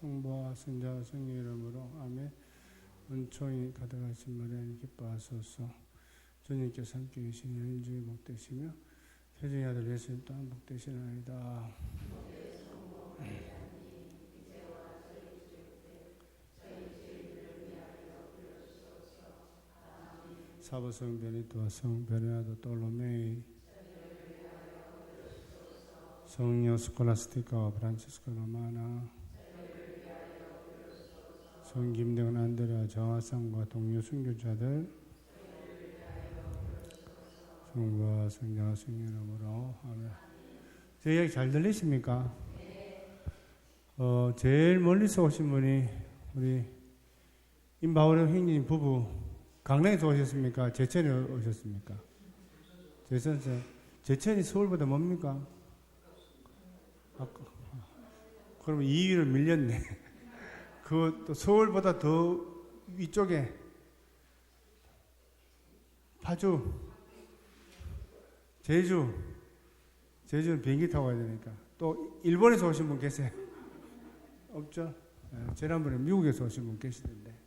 성부와 성자와 성의 이름으로 아멘. 은총이 가득하신 마리아님 기뻐하소서. 주님께서 함께 계시니 여인중에 복되시며 태중의 아들 예수님 또한 복되시나이다. 사부성 베니토와 성 베르나도 돌로메이, 성녀 스콜라스티카와 프란치스코 로마나, 성 김대건 안드레아 정화상과 동료 순교자들, 성부와 성자와 성의 이름으로 아멘. 제 이야기 잘 들리십니까? 제일 멀리서 오신 분이 우리 임바오령 형님 부부, 강릉에서 오셨습니까? 제천에 오셨습니까? 제천이 서울보다 뭡니까? 그러면 2위를 밀렸네. 그것도 서울보다 더 위쪽에 파주, 제주는 비행기 타고 가야 되니까. 또 일본에서 오신 분 계세요? 없죠? 지난번에 미국에서 오신 분 계시던데.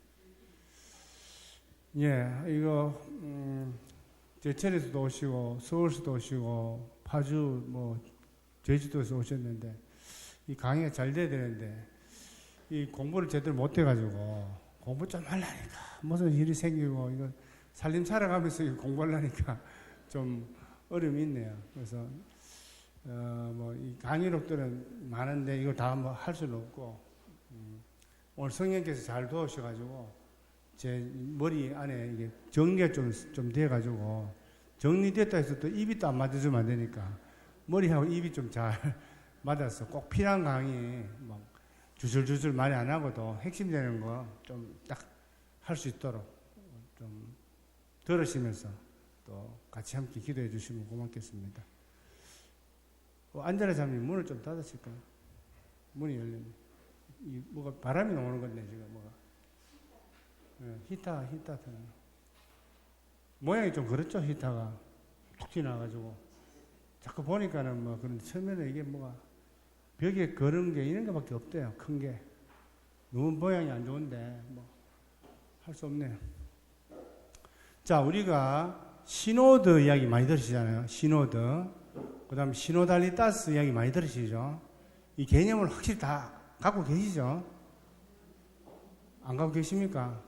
이거 제천에서도 오시고 서울에서도 오시고 파주 제주도에서 오셨는데 이 강의가 잘 돼야 되는데 이 공부를 제대로 못 해가지고 공부 좀 하려니까 무슨 일이 생기고 이거 살림 살아가면서 공부하려니까 좀 어려움이 있네요. 그래서 이 강의록들은 많은데 이걸 다 할 수는 없고 오늘 성령께서 잘 도우셔가지고 제 머리 안에 이게 정리가 좀 돼가지고 정리됐다 해서 또 입이 또 안 맞아주면 안 되니까 머리하고 입이 좀 잘 맞아서 꼭 필요한 강의 주술주술 많이 안 하고도 핵심되는 거 좀 딱 할 수 있도록 좀 들으시면서 또 같이 함께 기도해 주시면 고맙겠습니다. 안전한 장님 문을 좀 닫으실까요? 문이 열렸네. 뭐가 바람이 나오는 건데 지금 뭐가. 히타 모양이 좀 그렇죠. 히타가 툭 튀어나와가지고 자꾸 보니까는 그런데 처음에는 이게 뭐가 벽에 걸은 게 이런 거밖에 없대요. 큰 게 너무 모양이 안 좋은데 할 수 없네요. 자, 우리가 시노드 이야기 많이 들으시잖아요. 시노드. 그 다음에 시노달리타스 이야기 많이 들으시죠. 이 개념을 확실히 다 갖고 계시죠? 안 갖고 계십니까?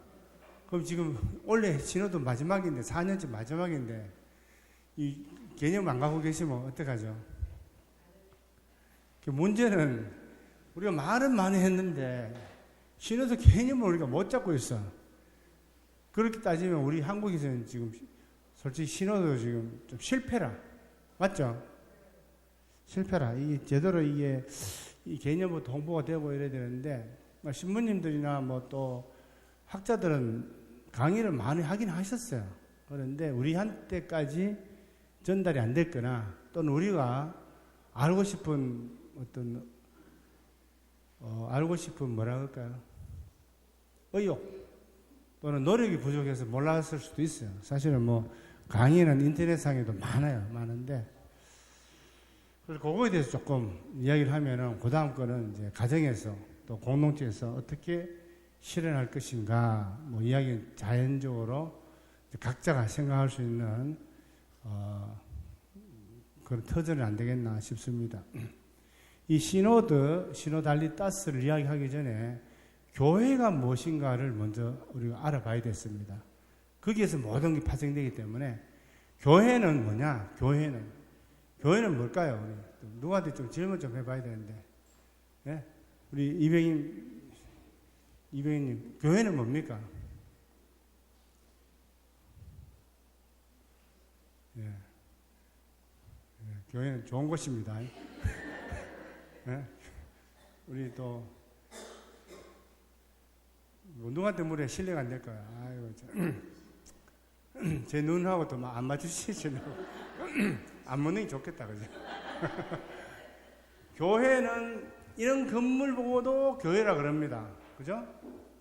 그럼 지금 원래 시노드 마지막인데 4년째 마지막인데 이 개념 안 갖고 계시면 어떡하죠? 문제는 우리가 말은 많이 했는데 시노드 개념을 우리가 못 잡고 있어. 그렇게 따지면 우리 한국에서는 지금 솔직히 시노드 지금 좀 실패라. 맞죠? 실패라. 이게 제대로 이 개념부터 홍보가 되고 이래야 되는데 신부님들이나 또 학자들은 강의를 많이 하긴 하셨어요. 그런데 우리한테까지 전달이 안 됐거나 또는 우리가 알고 싶은 뭐라 그럴까요? 의욕 또는 노력이 부족해서 몰랐을 수도 있어요. 사실은 강의는 인터넷상에도 많은데 그래서 그거에 대해서 조금 이야기를 하면은 그 다음 거는 이제 가정에서 또 공동체에서 어떻게 실현할 것인가 이야기는 자연적으로 각자가 생각할 수 있는 그런 터전은 안 되겠나 싶습니다. 이 시노달리타스를 이야기하기 전에 교회가 무엇인가를 먼저 우리가 알아봐야 됐습니다. 거기에서 모든 게 파생되기 때문에 교회는 뭐냐? 교회는 뭘까요? 우리 누구한테 좀 질문 좀 해봐야 되는데, 네? 우리 이병희님, 교회는 뭡니까? 예. 교회는 좋은 곳입니다. 네? 우리 또 누구한테 물에 신뢰가 안 될 거야. 아이고, 제 눈하고 또 안 맞추시려고 안 묻는 게 좋겠다, 그죠? 교회는 이런 건물 보고도 교회라 그럽니다. 그죠?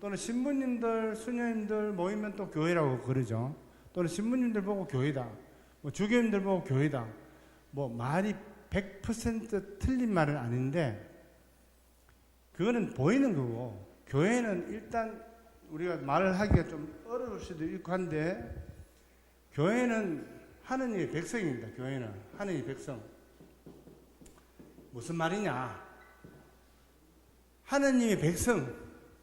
또는 신부님들, 수녀님들 모이면 또 교회라고 그러죠. 또는 신부님들 보고 교회다. 주교님들 보고 교회다. 말이 100% 틀린 말은 아닌데 그거는 보이는 거고, 교회는 일단 우리가 말을 하기가 좀 어려울 수도 있고 한데, 교회는 하느님의 백성입니다. 교회는 하느님의 백성. 무슨 말이냐? 하느님의 백성,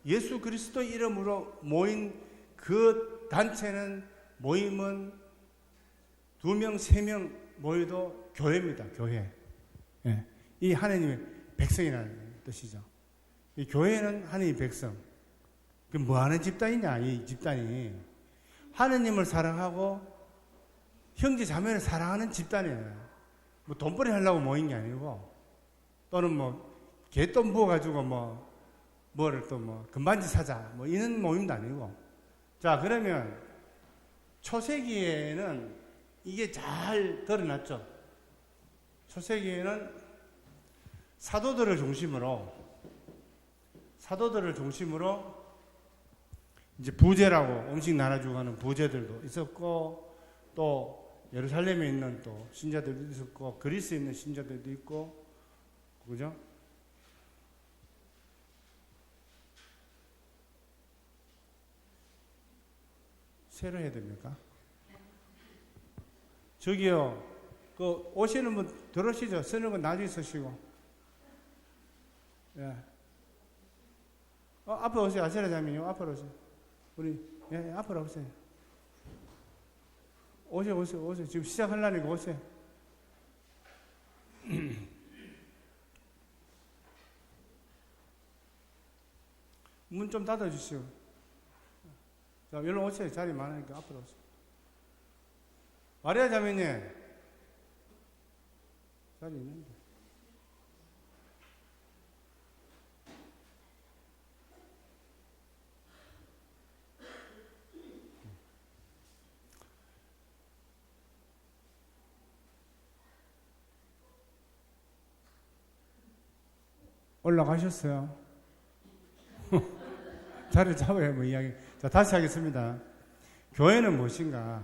예수 그리스도 이름으로 모인 그 단체는, 모임은 2명, 3명 모여도 교회입니다. 교회. 예. 이 하느님의 백성이라는 뜻이죠. 이 교회는 하느님의 백성. 그 뭐 하는 집단이냐, 이 집단이. 하느님을 사랑하고 형제 자매를 사랑하는 집단이에요. 뭐 돈벌이 하려고 모인 게 아니고, 또는 뭐 개돈 부어가지고 뭐를 또 금반지 사자 뭐 이런 모임도 아니고. 자, 그러면 초세기에는 이게 잘 드러났죠. 초세기에는 사도들을 중심으로 이제 부제라고 음식 나눠주고 하는 부제들도 있었고, 또 예루살렘에 있는 또 신자들도 있었고, 그리스에 있는 신자들도 있고, 그죠? 새로 해야 됩니까? 저기요, 그 오시는 분 들어오시죠? 쓰는 건 나중에 쓰시고. 예. 앞에 오세요. 아세라 자매님, 앞으로 오세요. 우리, 예, 앞으로 오세요. 오세요. 지금 시작하려니까 오세요. 문 좀 닫아주시오. 자, 여기로 오세요. 자리 많으니까 앞으로 오세요. 마리아 자매님, 자리 있는데. 올라가셨어요? 자리 잡아야 뭐 이야기. 자, 다시 하겠습니다. 교회는 무엇인가?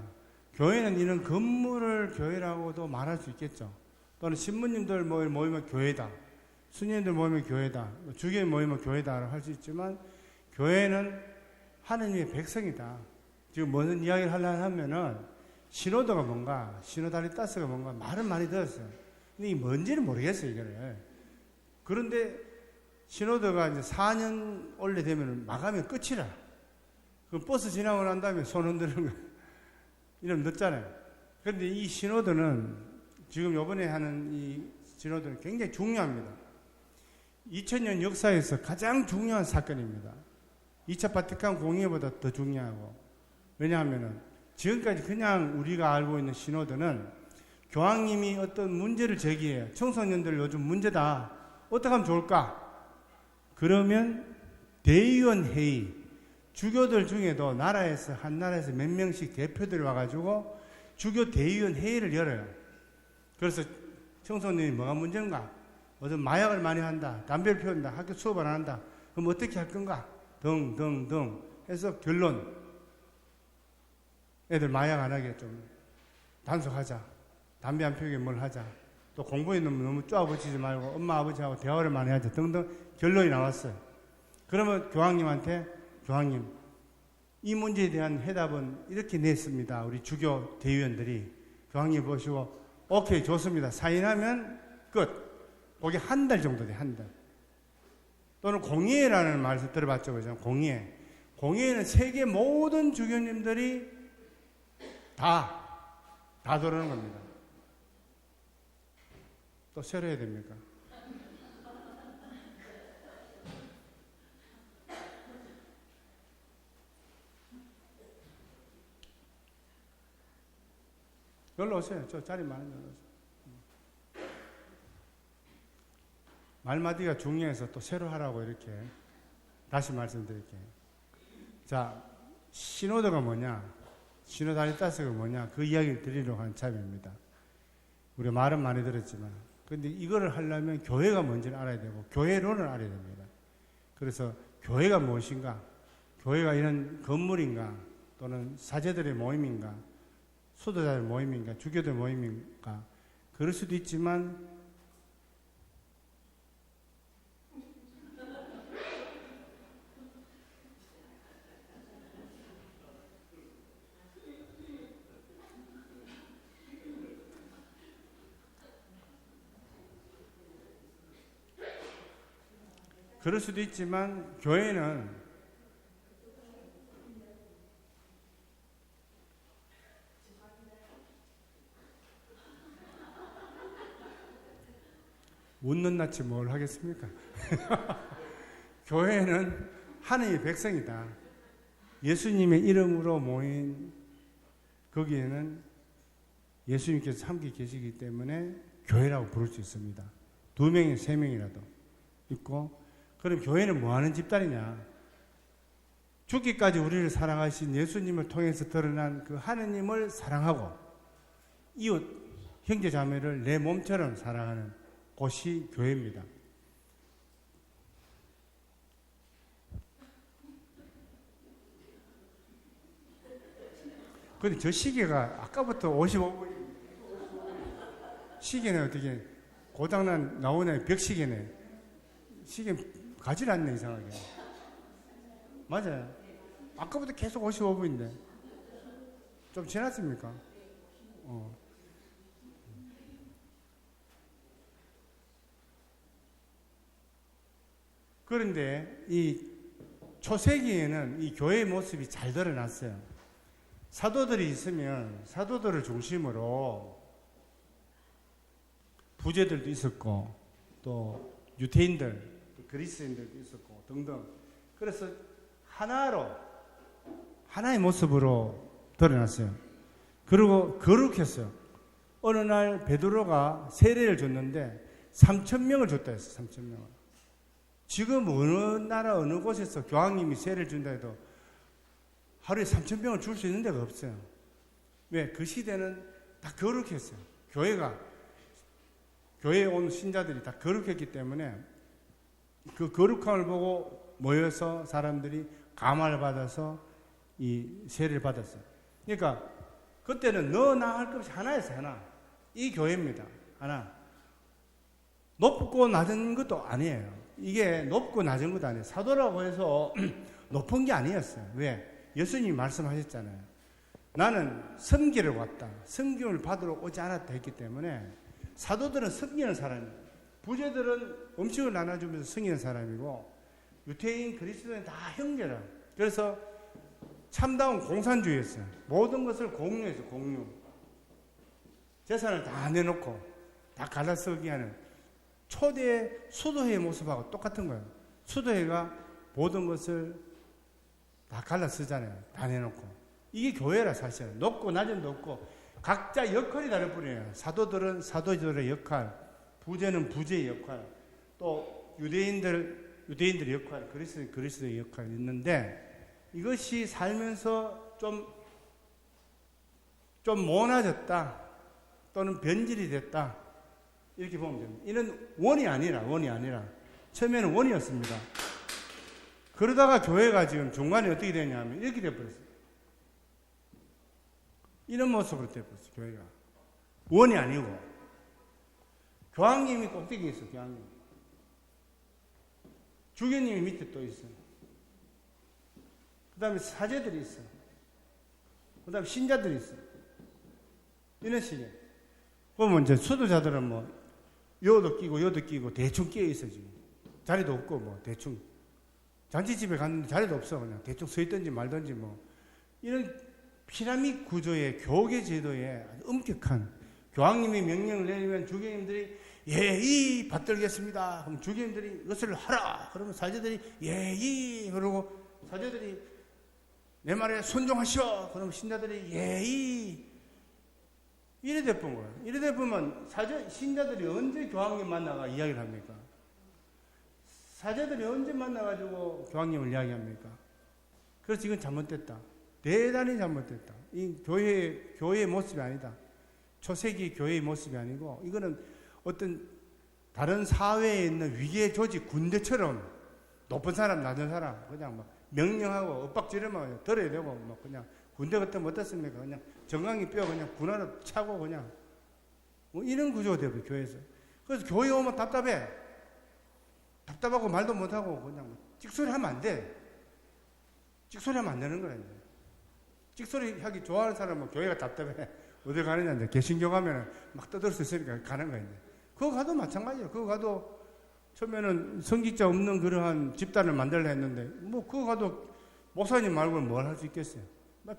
교회는 이런 건물을 교회라고도 말할 수 있겠죠. 또는 신부님들 모이면 교회다. 수녀님들 모이면 교회다. 주교인 모이면 교회다. 할 수 있지만, 교회는 하느님의 백성이다. 지금 무슨 이야기를 하려고 하면은, 시노도가 뭔가, 시노다리타스가 뭔가 말은 많이 들었어요. 근데 이게 뭔지는 모르겠어요, 이거를. 그런데 신호도가 이제 4년 올래 되면 마감이 끝이라. 그 버스 지나고 난 다음에 손 흔드는 거. 이러면 늦잖아요. 그런데 이 신호도는 지금 요번에 하는 이 신호도는 굉장히 중요합니다. 2000년 역사에서 가장 중요한 사건입니다. 2차 바티칸 공의회보다 더 중요하고. 왜냐하면은 지금까지 그냥 우리가 알고 있는 신호도는 교황님이 어떤 문제를 제기해요. 청소년들 요즘 문제다. 어떻게 하면 좋을까? 그러면 대의원 회의, 주교들 중에도 한 나라에서 몇 명씩 대표들이 와가지고 주교 대의원 회의를 열어요. 그래서 청소년이 뭐가 문제인가? 어떤 마약을 많이 한다, 담배를 피운다, 학교 수업을 안 한다. 그럼 어떻게 할 건가? 등 해서 결론. 애들 마약 안 하게 좀 단속하자. 담배 안 피우게 뭘 하자. 또 공부에 너무 쪼아붙이지 말고 엄마 아버지하고 대화를 많이 하자 등등 결론이 나왔어요. 그러면 교황님한테, 교황님, 이 문제에 대한 해답은 이렇게 냈습니다. 우리 주교 대의원들이. 교황님 보시고 오케이 좋습니다. 사인하면 끝. 거기 한 달 정도 돼. 한 달. 또는 공의회라는 말을 들어봤죠. 그죠? 공의회. 공의회는 세계 모든 주교님들이 다 들어오는 겁니다. 또 새로 해야 됩니까? 여기로 오세요. 저 자리 많은 데로 오세요. 말마디가 중요해서 또 새로 하라고 이렇게 다시 말씀드릴게요. 자, 시노도가 뭐냐? 시노다리타스가 뭐냐? 그 이야기를 드리려고 하는 참입니다. 우리가 말은 많이 들었지만, 근데 이거를 하려면 교회가 뭔지를 알아야 되고, 교회론을 알아야 됩니다. 그래서 교회가 무엇인가? 교회가 이런 건물인가? 또는 사제들의 모임인가? 수도자들 모임인가? 주교들 모임인가? 그럴 수도 있지만, 그럴 수도 있지만 교회는 웃는 낯이 뭘 하겠습니까? 교회는 하나님의 백성이다. 예수님의 이름으로 모인 거기에는 예수님께서 함께 계시기 때문에 교회라고 부를 수 있습니다. 2명이 3명이라도 있고, 그럼 교회는 뭐 하는 집단이냐? 죽기까지 우리를 사랑하신 예수님을 통해서 드러난 그 하느님을 사랑하고 이웃 형제 자매를 내 몸처럼 사랑하는 곳이 교회입니다. 근데 저 시계가 아까부터 55분, 시계는 어떻게 고장난 나오네, 벽시계네. 시계 가지 않네, 이상하게. 맞아요. 아까부터 계속 55분인데. 좀 지났습니까? 그런데 이 초세기에는 이 교회의 모습이 잘 드러났어요. 사도들이 있으면 사도들을 중심으로 부제들도 있었고, 또 유대인들, 또 그리스인들도 있었고 등등. 그래서 하나의 모습으로 드러났어요. 그리고 거룩했어요. 어느 날 베드로가 세례를 줬는데 3,000명을 줬다 했어요. 3,000명을. 지금 어느 나라 어느 곳에서 교황님이 세례를 준다 해도 하루에 3,000명을 줄 수 있는 데가 없어요. 왜? 그 시대는 다 거룩했어요. 교회에 온 신자들이 다 거룩했기 때문에 그 거룩함을 보고 모여서 사람들이 감화를 받아서 이 세례를 받았어요. 그러니까 그때는 너 나 할 것 없이 하나였어요. 하나. 이 교회입니다. 하나. 높고 낮은 것도 아니에요. 이게 높고 낮은 것도 아니에요. 사도라고 해서 높은 게 아니었어요. 왜? 예수님이 말씀하셨잖아요. 나는 섬기러 왔다. 섬김을 받으러 오지 않았다 했기 때문에 사도들은 섬기는 사람이에요. 부제들은 음식을 나눠주면서 섬기는 사람이고, 유태인, 그리스도인 다 형제라. 그래서 참다운 공산주의였어요. 모든 것을 공유해서 공유. 재산을 다 내놓고 다 갈라쓰기 하는 초대 수도회의 모습하고 똑같은 거예요. 수도회가 모든 것을 다 갈라쓰잖아요. 다 내놓고. 이게 교회라 사실은. 높고 낮은 없고 각자 역할이 다를 뿐이에요. 사도들은 사도들의 역할, 부제는 부제의 역할, 또 유대인들의 역할, 그리스도의 역할이 있는데, 이것이 살면서 좀 모나졌다 또는 변질이 됐다 이렇게 보면 됩니다. 이는 원이 아니라 처음에는 원이었습니다. 그러다가 교회가 지금 중간에 어떻게 되냐면 이렇게 돼버렸어요. 이런 모습으로 돼버렸어요. 교회가 원이 아니고 교황님이 꼭대기에 있어. 교황님, 주교님이 밑에 또 있어. 그 다음에 사제들이 있어. 그 다음에 신자들이 있어. 이런 식이에요. 보면 이제 수도자들은 뭐 요도 끼고 대충 끼어 있어. 지금 자리도 없고 뭐 대충 잔치집에 갔는데 자리도 없어. 그냥 대충 서 있든지 말든지 뭐. 이런 피라미드 구조의 교계 제도에 아주 엄격한, 교황님이 명령을 내리면 주교님들이 예의 받들겠습니다. 그럼 주교님들이 이것을 하라. 그러면 사제들이 예의. 그러고 사제들이 내 말에 순종하시오. 그러면 신자들이 예의. 이래 돼본 거예요. 이래 돼보면 신자들이 언제 교황님 만나가 이야기를 합니까? 사제들이 언제 만나가지고 교황님을 이야기합니까? 그래서 이건 잘못됐다. 대단히 잘못됐다. 이 교회의 모습이 아니다. 초세기 교회의 모습이 아니고, 이거는 어떤 다른 사회에 있는 위계 조직 군대처럼 높은 사람, 낮은 사람, 그냥 막 명령하고 엇박지르면 들어야 되고, 막 그냥 군대 같으면 어떻습니까? 그냥 정강이 뼈 그냥 군화로 차고 그냥 뭐 이런 구조가 되고 교회에서. 그래서 교회 오면 답답해. 답답하고 말도 못하고 그냥 찍소리 하면 안 돼. 찍소리 하면 안 되는 거야. 이제. 찍소리 하기 좋아하는 사람은 교회가 답답해. 어디 가느냐, 이제 개신교 가면 막 떠들 수 있으니까 가는 거야. 이제. 그거 가도 마찬가지예요. 그거 가도 처음에는 성직자 없는 그러한 집단을 만들려 했는데 뭐 그거 가도 목사님 말고는 뭘 할 수 있겠어요.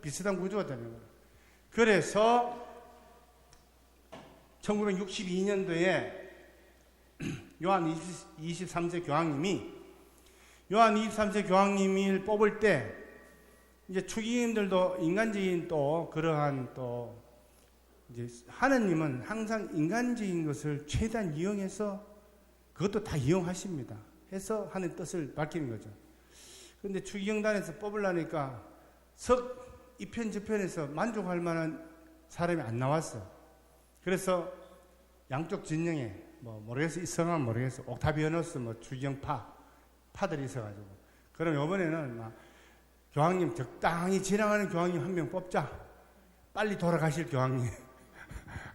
비슷한 구조가 되는 거예요. 그래서 1962년도에 요한 23세 교황님이 뽑을 때 이제 추기님들도 인간적인 또 그러한 또 이제 하느님은 항상 인간적인 것을 최대한 이용해서 그것도 다 이용하십니다. 해서 하는 뜻을 밝히는 거죠. 그런데 추기경단에서 뽑으려니까 석 이편 저편에서 만족할 만한 사람이 안 나왔어. 그래서 양쪽 진영에 뭐 모르겠어, 이성은 모르겠어, 옥타비아누스 뭐 파들이 있어가지고 그럼 이번에는 막 교황님 적당히 지나가는 교황님 한 명 뽑자. 빨리 돌아가실 교황님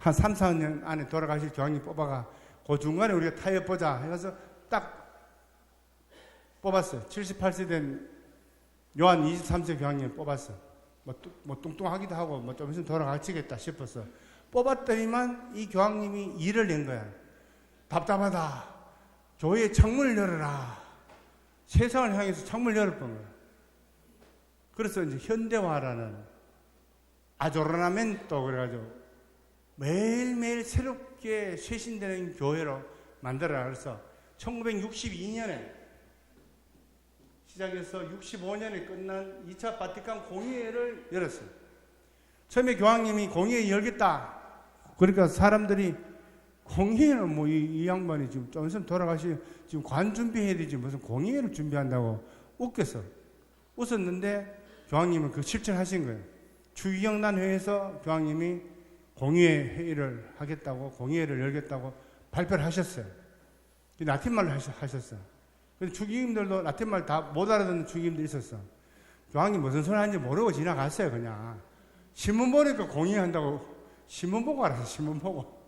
한 3, 4년 안에 돌아가실 교황님 뽑아가 그 중간에 우리가 타협보자 해서 딱 뽑았어요. 78세 된 요한 23세 교황님 뽑았어. 뭐 뚱뚱하기도 하고 뭐 좀 있으면 돌아가시겠다 싶어서 뽑았더니만 이 교황님이 일을 낸 거야. 답답하다. 교회에 창문을 열어라. 세상을 향해서 창문을 열어본 거야. 그래서 이제 현대화라는 아조르나멘토 그래가지고 매일매일 새롭게 쇄신되는 교회로 만들어라. 그래서 1962년에 시작해서 65년에 끝난 2차 바티칸 공의회를 열었어요. 처음에 교황님이 공의회 열겠다. 그러니까 사람들이 공의회는 뭐 이 양반이 지금 좀 있으면 돌아가시 지금 관 준비해야 되지 무슨 공의회를 준비한다고 웃었는데 교황님은 그 실천하신 거예요. 추기경단 회에서 교황님이 공의회 회의를 하겠다고 공의회를 열겠다고 발표를 하셨어요. 라틴말로 하셨어요. 근데 추기경들도 라틴말 다 못 알아듣는 추기경들이 있었어. 교황님 무슨 소리 하는지 모르고 지나갔어요. 그냥 신문 보니까 공의회 한다고 신문 보고 알았어요. 신문 보고.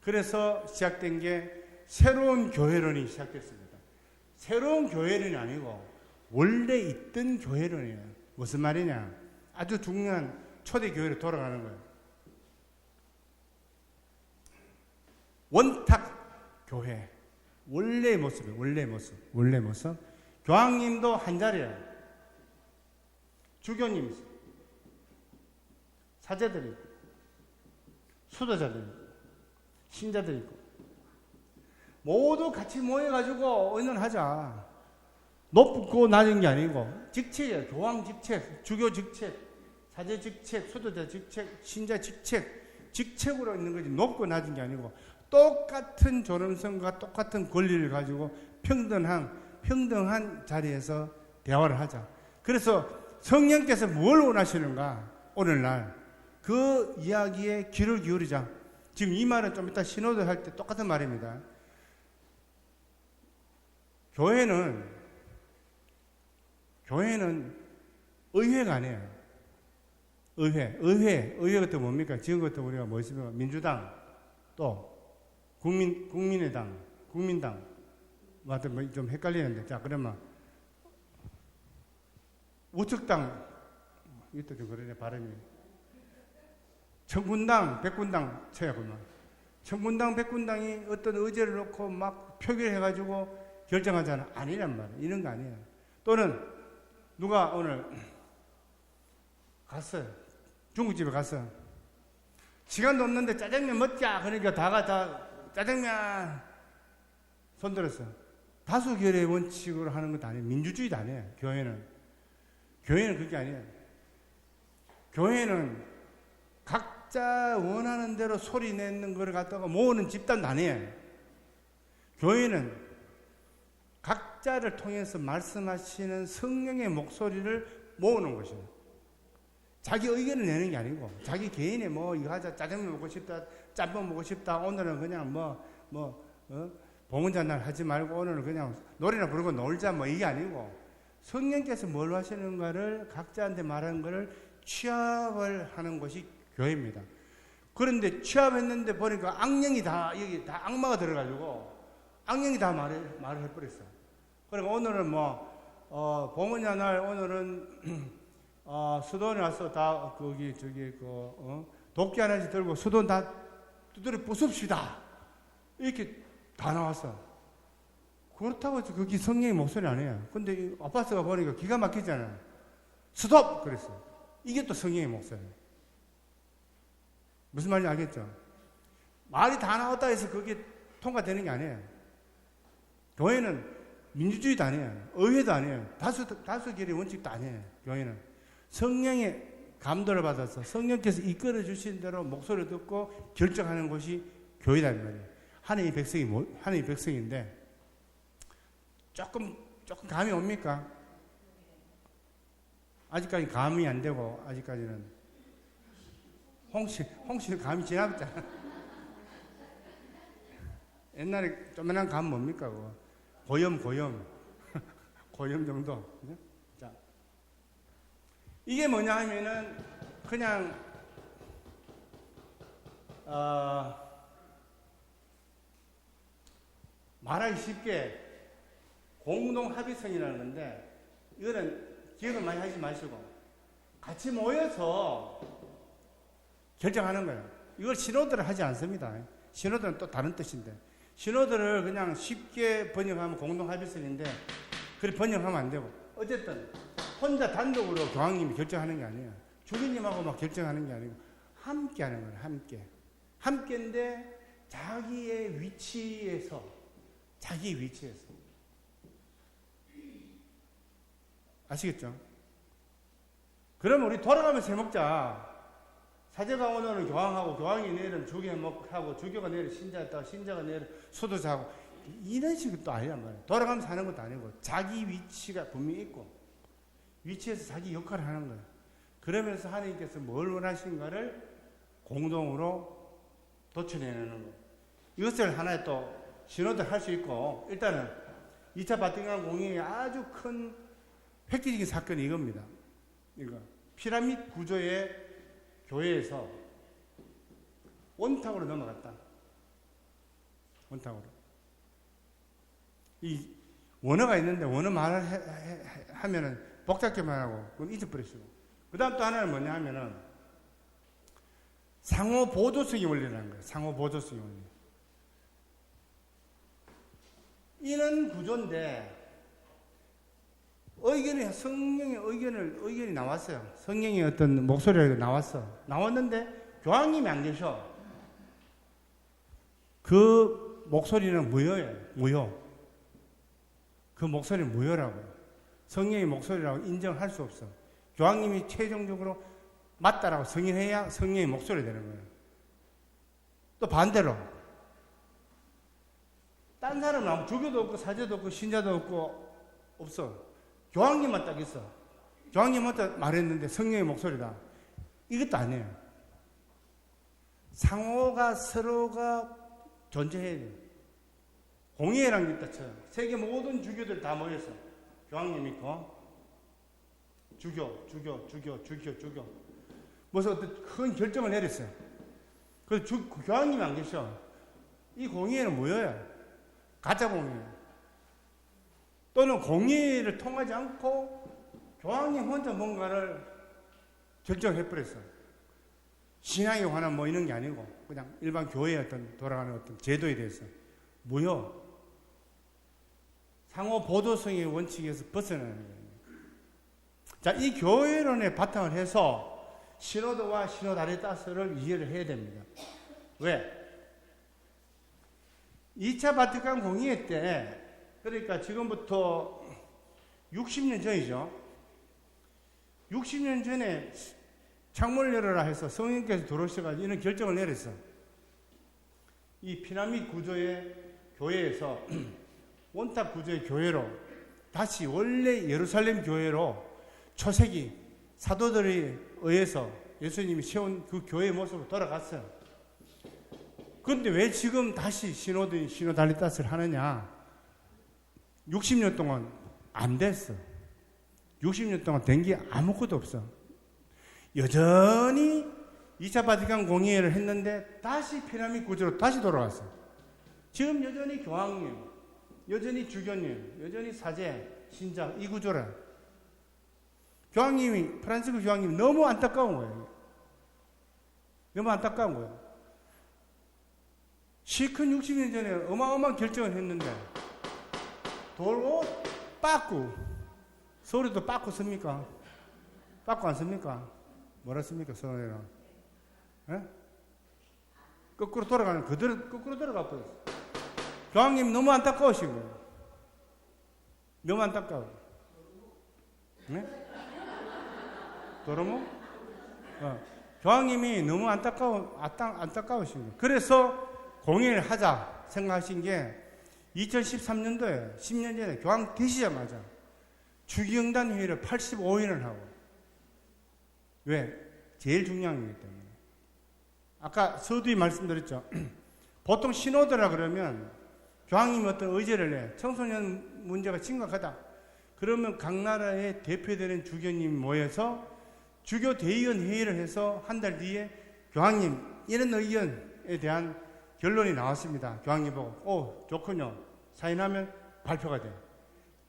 그래서 시작된 게 새로운 교회론이 시작됐습니다. 새로운 교회론이 아니고 원래 있던 교회론이에요. 무슨 말이냐? 아주 중요한 초대 교회로 돌아가는 거예요. 원탁 교회. 원래의 모습이에요. 원래 모습. 교황님도 한 자리예요. 주교님이 있어요. 사제들이 있고, 수도자들이 있고, 신자들이 있고, 모두 같이 모여가지고 의논하자. 높고 낮은 게 아니고 직책이에요. 교황 직책, 주교 직책, 사제 직책, 수도자 직책, 신자 직책으로 있는 거지 높고 낮은 게 아니고 똑같은 존엄성과 똑같은 권리를 가지고 평등한 자리에서 대화를 하자. 그래서 성령께서 뭘 원하시는가 오늘날 그 이야기에 귀를 기울이자. 지금 이 말은 좀 이따 신호도 할 때 똑같은 말입니다. 교회는 의회가 아니에요. 의회 같은 뭡니까? 지금 같은 우리가 뭐 있습니까? 민주당, 또 국민의당, 국민당, 뭐 좀 헷갈리는데, 자 그러면 우측당, 이것도 좀 그러네 발음이. 청군당, 백군당 쳐야 그만. 청군당, 백군당이 어떤 의제를 놓고 막 표결해가지고 결정하잖아. 아니란 말이야. 이런 거 아니에요. 또는 누가 오늘 갔어요. 중국집에 갔어. 시간도 없는데 짜장면 먹자. 그러니까 다 짜장면 손들었어. 다수결의 원칙으로 하는 것도 아니에요. 민주주의도 아니에요. 교회는 그게 아니에요. 교회는 각자 원하는 대로 소리 내는 걸 갖다가 모으는 집단도 아니에요. 교회는 각자를 통해서 말씀하시는 성령의 목소리를 모으는 것이에요. 자기 의견을 내는 게 아니고 자기 개인의 뭐 이거 하자, 짜장면 먹고 싶다, 짬뽕 먹고 싶다, 오늘은 그냥 봉헌자 날 하지 말고 오늘은 그냥 노래나 부르고 놀자 뭐 이게 아니고 성령께서 뭘 하시는가를 각자한테 말하는 것을 취합을 하는 것이 교회입니다. 그런데 취합했는데 보니까 악령이 다 여기 다 악마가 들어가지고 악령이 다 말을 해버렸어. 그러니까 오늘은 봉헌자 날 오늘은 수도원에 와서 다 도끼 하나씩 들고 수도원 다 두드려 부숩시다. 이렇게 다 나왔어. 그렇다고 해서 그게 성령의 목소리 아니에요. 근데 아빠스가 보니까 기가 막히잖아요. 스톱! 그랬어요. 이게 또 성령의 목소리예요. 무슨 말인지 알겠죠? 말이 다 나왔다 해서 그게 통과되는 게 아니에요. 교회는 민주주의도 아니에요. 의회도 아니에요. 다수결의 원칙도 아니에요. 교회는 성령의 감도를 받아서 성령께서 이끌어 주신 대로 목소리를 듣고 결정하는 것이 교회라는 말이에요. 하나님의 백성인데 조금 감이 옵니까? 아직까지 감이 안 되고 아직까지는 홍실 감이 지나갔잖아. 옛날에 조그만한 감 뭡니까? 그거? 고염 고염 정도. 자, 이게 뭐냐 하면은 그냥 말하기 쉽게 공동 합의성이라는 건데, 이거는 기억을 많이 하지 마시고 같이 모여서 결정하는 거예요. 이걸 신호들을 하지 않습니다. 신호들은 또 다른 뜻인데, 신호들을 그냥 쉽게 번역하면 공동 합의성인데, 그렇게 번역하면 안 되고, 어쨌든 혼자 단독으로 교황님이 결정하는 게 아니에요. 주기님하고 막 결정하는 게 아니고 함께 하는 거예요. 함께인데 자기의 위치에서 아시겠죠? 그러면 우리 돌아가면서 해먹자. 사제가 오늘은 교황하고, 교황이 내일은 주교하고, 주교가 내일 신자했다가, 신자가 내일 수도자하고, 이런 식으로 또 아니란 말이에요. 돌아가면서 하는 것도 아니고 자기 위치가 분명히 있고 위치에서 자기 역할을 하는 거예요. 그러면서 하나님께서 뭘 원하시는가를 공동으로 도출해내는 거예요. 이것을 하나의 또 신호들 할 수 있고, 일단은 2차 바티칸 공의의 아주 큰 획기적인 사건이 이겁니다. 이거 피라미드 구조의 교회에서 원탁으로 넘어갔다. 원탁으로. 이 원어가 있는데 원어 말을 하면은 복잡하게만 하고 그건 잊어버리시고. 그 다음 또 하나는 뭐냐 하면은 상호 보조성의 원리라는 거예요. 상호 보조성의 원리. 이런 구조인데 성령의 의견이 나왔어요. 성령의 어떤 목소리가 나왔는데 교황님이 안 계셔. 그 목소리는 무효예요. 무효. 그 목소리는 무효라고요. 성령의 목소리라고 인정할 수 없어. 교황님이 최종적으로 맞다라고 승인해야 성령의 목소리가 되는 거예요. 또 반대로 딴 사람은 아무 주교도 없고 사제도 없고 신자도 없어. 교황님만 딱 있어. 교황님한테 말했는데 성령의 목소리다. 이것도 아니에요. 상호가 서로가 존재해야 돼요. 공의회라는 게 있다 쳐요. 세계 모든 주교들 다 모여서 교황님 있고 주교 무슨 어떤 큰 결정을 내렸어요. 그래서 교황님이 안 계셔. 이 공의회는 뭐예요? 가짜 공의회. 또는 공의회를 통하지 않고 교황님 혼자 뭔가를 결정해버렸어요. 신앙에 관한 뭐 이런 게 아니고 그냥 일반 교회의 어떤 돌아가는 어떤 제도에 대해서 무효. 상호 보조성의 원칙에서 벗어나는 거예요. 자, 이 교회론에 바탕을 해서 시노드와 시노다리타스를 이해를 해야 됩니다. 왜? 2차 바티칸 공의회 때, 그러니까 지금부터 60년 전이죠. 60년 전에 창문을 열어라 해서 성령께서 들어오셔가지고 이런 결정을 내렸어. 이 피라미드 구조의 교회에서 원탑 구조의 교회로 다시 원래 예루살렘 교회로 초세기 사도들에 의해서 예수님이 세운 그 교회의 모습으로 돌아갔어요. 그런데 왜 지금 다시 시노달리타스를 하느냐? 60년 동안 안 됐어. 60년 동안 된 게 아무것도 없어. 여전히 2차 바티칸 공의회를 했는데 다시 피라미드 구조로 다시 돌아왔어. 지금 여전히 교황님, 여전히 주교님, 여전히 사제, 신자 이 구조라. 교황님이 프란시스코 교황님이 너무 안타까운 거예요. 너무 안타까운 거예요. 시큰 60년 전에 어마어마한 결정을 했는데 돌고 빠꾸. 서울에도 빠꾸 씁니까? 빠꾸 안 씁니까? 뭐라 씁니까? 서울에는? 예? 거꾸로 돌아가는 그대로 거꾸로 돌아가 버렸어. 교황님 너무 안타까우신 거예요. 너무 안타까워. 네? 도로모? 교황님이 너무 안타까우신 거예요. 그래서 공연을 하자 생각하신 게 2013년도에 10년 전에 교황 되시자마자 주기영단 회의를 85회를 하고. 왜? 제일 중요한 거기 때문에. 아까 서두에 말씀드렸죠. 보통 시노드라 그러면 교황님이 어떤 의제를 내. 청소년 문제가 심각하다. 그러면 각 나라의 대표되는 주교님이 모여서 주교 대의원 회의를 해서 한 달 뒤에 교황님 이런 의견에 대한 결론이 나왔습니다. 교황님 보고 좋군요. 사인하면 발표가 돼요.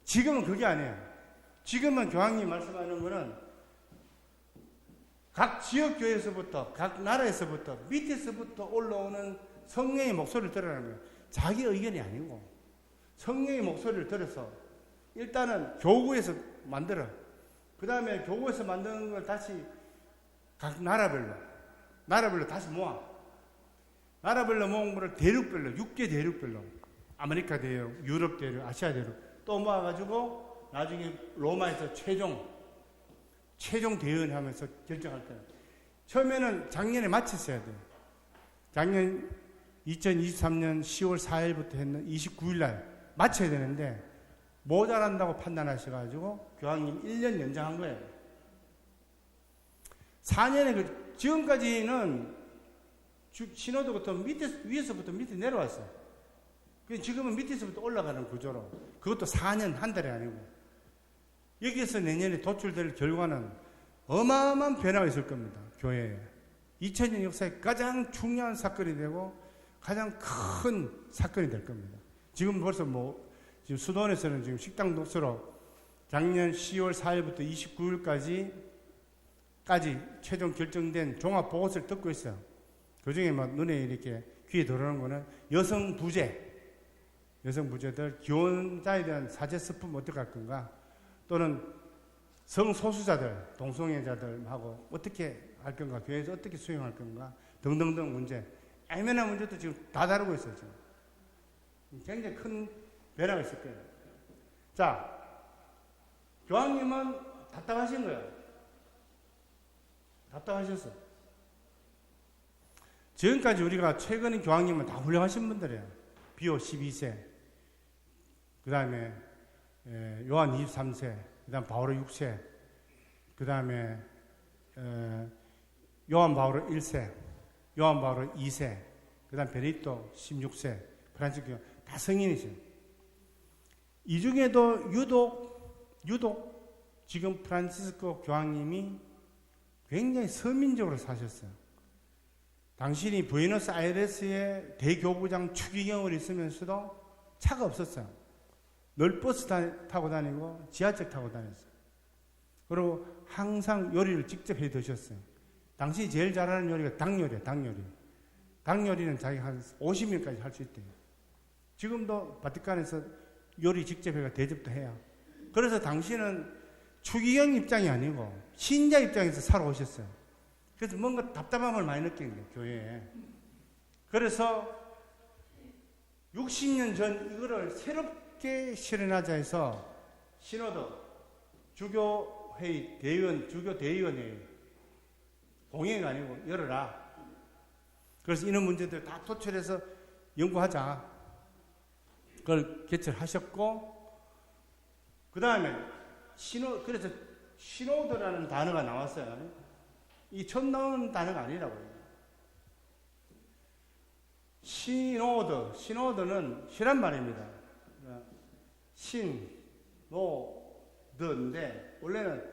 지금은 그게 아니에요. 지금은 교황님 말씀하는 거는 각 지역교회에서부터 각 나라에서부터 밑에서부터 올라오는 성령의 목소리를 들으라는 거예요. 자기 의견이 아니고 성령의 목소리를 들어서 일단은 교구에서 만들어. 그 다음에 교구에서 만드는 걸 다시 각 나라별로 다시 모아. 나라별로 모은 거를 대륙별로, 6개 대륙별로, 아메리카 대륙, 유럽 대륙, 아시아 대륙 또 모아가지고 나중에 로마에서 최종 대의원 하면서 결정할 거예요. 처음에는 작년에 마쳤어야 돼요. 작년 2023년 10월 4일부터 했는 29일 날 마쳐야 되는데 모자란다고 판단하셔가지고 교황님 1년 연장한 거예요. 4년에 지금까지는 신호도부터 위에서부터 밑에 내려왔어요. 지금은 밑에서부터 올라가는 구조로 그것도 4년 한 달이 아니고 여기에서 내년에 도출될 결과는 어마어마한 변화가 있을 겁니다. 교회에. 2000년 역사에 가장 중요한 사건이 되고 가장 큰 사건이 될 겁니다. 지금 벌써 지금 수도원에서는 지금 식당 독서로 작년 10월 4일부터 29일까지 최종 결정된 종합 보고서를 듣고 있어요. 그 중에 눈에 이렇게 귀에 들어오는 거는 여성 부재들, 기혼자에 대한 사제스품 어떻게 할 건가? 또는 성소수자들, 동성애자들하고 어떻게 할 건가? 교회에서 어떻게 수용할 건가? 등등등 문제. 애매한 문제도 지금 다 다루고 있어요. 지금. 굉장히 큰 변화가 있을 거예요. 자, 교황님은 답답하신 거예요. 답답하셨어. 지금까지 우리가 최근에 교황님은 다 훌륭하신 분들이에요. 비오 12세, 그 다음에 요한 23세, 그 다음 바오로 6세, 그 다음에 요한 바오로 1세, 요한 바오로 2세, 그 다음 베네딕토 16세, 프란치스코 다 성인이세요. 이 중에도 유독 지금 프란치스코 교황님이 굉장히 서민적으로 사셨어요. 당신이 부에노스아이레스의 대교구장 추기경을 있으면서도 차가 없었어요. 늘 버스 타고 다니고 지하철 타고 다녔어요. 그리고 항상 요리를 직접 해 드셨어요. 당신이 제일 잘하는 요리가 닭요리예요. 닭요리는 자기가 한 50일까지 할 수 있대요. 지금도 바티칸에서 요리 직접 해가 대접도 해요. 그래서 당신은 추기경 입장이 아니고 신자 입장에서 살아오셨어요. 그래서 뭔가 답답함을 많이 느끼는 거예요, 교회에. 그래서 60년 전 이거를 새롭게 실현하자 해서 신호도, 주교회의, 주교 대의원회의, 공회가 아니고 열어라. 그래서 이런 문제들 다 토출해서 연구하자. 그걸 개최하셨고, 그 다음에 그래서 신호도라는 단어가 나왔어요. 이 처음 나오는 단어가 아니라고요. 신호드는 신란 말입니다. 신호드인데 원래는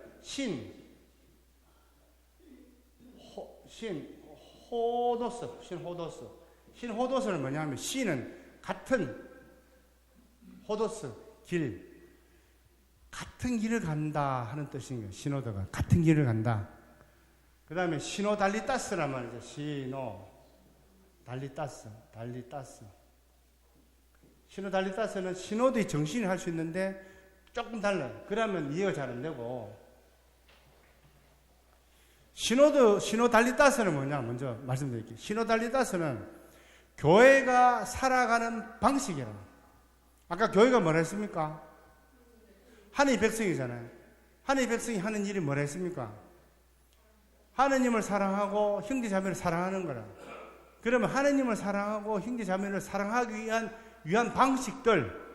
신호도스는 뭐냐면 신은 같은, 호도스 길, 같은 길을 간다 하는 뜻인 거예요. 신호도가 같은 길을 간다. 그 다음에 시노달리따스란 말이죠. 달리따스. 시노달리따스는 신호도의 정신이 할 수 있는데 조금 달라요. 그러면 이해가 잘 안 되고. 시노달리따스는 뭐냐? 먼저 말씀드릴게요. 시노달리따스는 교회가 살아가는 방식이라. 아까 교회가 뭐라 했습니까? 하나님의 백성이잖아요. 하나님의 백성이 하는 일이 뭐라 했습니까? 하나님을 사랑하고 형제자매를 사랑하는 거라. 그러면 하나님을 사랑하고 형제자매를 사랑하기 위한 방식들.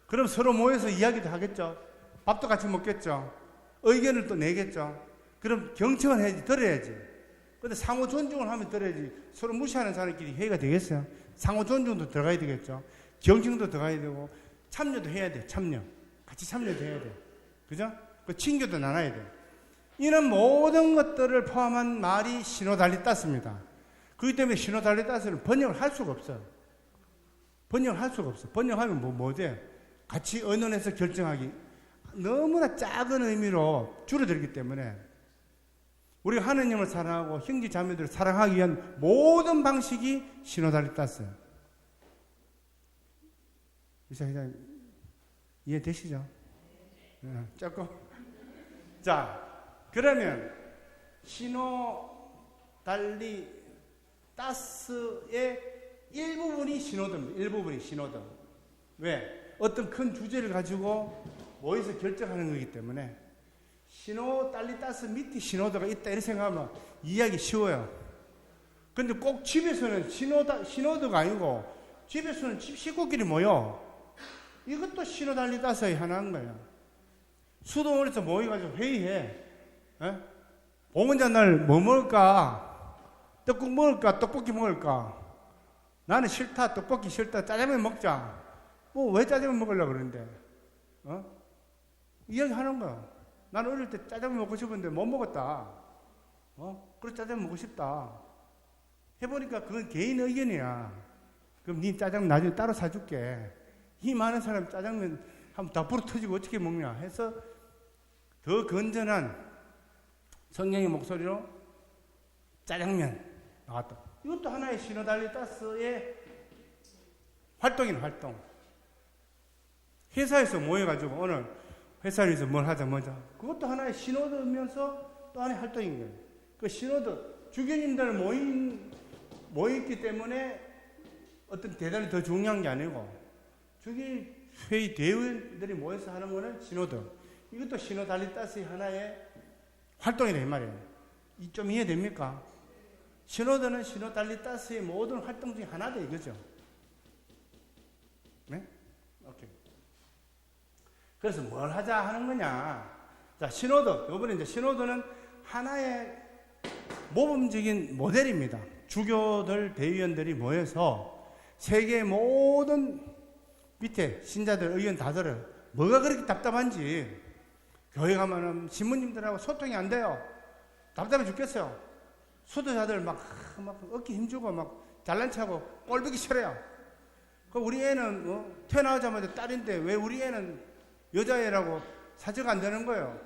그럼 서로 모여서 이야기도 하겠죠. 밥도 같이 먹겠죠. 의견을 또 내겠죠. 그럼 경청을 해야지, 들어야지. 근데 상호 존중을 하면 들어야지. 서로 무시하는 사람끼리 회의가 되겠어요? 상호 존중도 들어가야 되겠죠. 경청도 들어가야 되고, 참여도 해야 돼, 참여. 같이 참여도 해야 돼. 그죠? 그 친교도 나눠야 돼. 이런 모든 것들을 포함한 말이 시노달리따스입니다. 그렇기 때문에 시노달리따스는 번역을 할 수가 없어요. 번역을 할 수가 없어. 번역하면 뭐 돼? 같이 의논해서 결정하기. 너무나 작은 의미로 줄어들기 때문에 우리가 하느님을 사랑하고 형제 자매들을 사랑하기 위한 모든 방식이 시노달리따스예요. 이사 회장님 이해되시죠? 네, 조금. 자, 그러면 시노달리따스의 일부분이 신호도입니다. 일부분이 신호도. 왜? 어떤 큰 주제를 가지고 모여서 결정하는 거기 때문에 시노달리따스 밑에 신호도가 있다 이렇게 생각하면 이해하기 쉬워요. 근데 꼭 집에서는 신호도가 아니고 집에서는 집 식구끼리 모여. 이것도 시노달리따스의 하나인 거야. 수도원에서 모여가지고 회의해. 봉헌자 날 뭐 먹을까? 떡국 먹을까? 떡볶이 먹을까? 나는 싫다. 떡볶이 싫다. 짜장면 먹자. 뭐 왜 짜장면 먹으려고 그러는데? 이야기 하는 거야. 나는 어릴 때 짜장면 먹고 싶은데 못 먹었다. 그래서 짜장면 먹고 싶다. 해보니까 그건 개인 의견이야. 그럼 네 짜장면 나중에 따로 사줄게. 이 많은 사람 짜장면 한번 다 불어 터지고 어떻게 먹냐 해서 더 건전한 성령의 목소리로 짜장면 나왔다. 이것도 하나의 시노달리따스의 활동이네, 활동. 회사에서 모여가지고 오늘 회사에서 뭘 하자, 뭐자. 그것도 하나의 신호도면서 또 하나의 활동인 거예요. 그 신호도, 주교님들 모였기 때문에 어떤 대단히 더 중요한 게 아니고, 주교회의 대의원들이 모여서 하는 거는 신호도. 이것도 시노달리따스의 하나의 활동이다, 이 말이에요. 좀 이해됩니까? 신호도는 시노달리따스의 모든 활동 중에 하나다, 이거죠. 네? 오케이. 그래서 뭘 하자 하는 거냐. 자, 신호도. 이번에 이제 신호도는 하나의 모범적인 모델입니다. 주교들, 대의원들이 모여서 세계의 모든 밑에 신자들 의견 다 들어요. 뭐가 그렇게 답답한지. 교회 가면은 신부님들하고 소통이 안 돼요. 답답해 죽겠어요. 수도자들 막 어깨 힘주고 막 잘난 척하고 꼴보기 싫어요. 그럼 우리 애는 태어나자마자 딸인데 왜 우리 애는 여자애라고 사죄가 안 되는 거예요?